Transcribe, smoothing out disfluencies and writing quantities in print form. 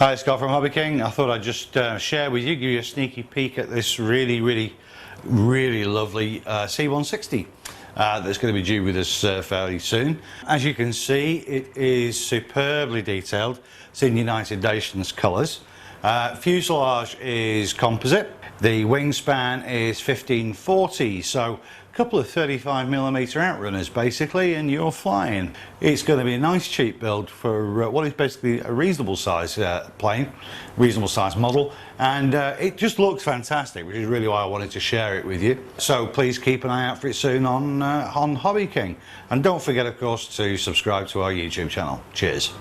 Hi, Scott from Hobby King. I thought I'd just share with you, give you a sneaky peek at this really lovely C160 that's going to be due with us fairly soon. As you can see, it is superbly detailed. It's in United Nations colours. Fuselage is composite. The wingspan is 1540, so a couple of 35mm outrunners basically, and you're flying. It's going to be a nice cheap build for what is basically a reasonable size plane, reasonable size model, and it just looks fantastic, which is really why I wanted to share it with you. So please keep an eye out for it soon on Hobby King, and don't forget of course to subscribe to our YouTube channel. Cheers.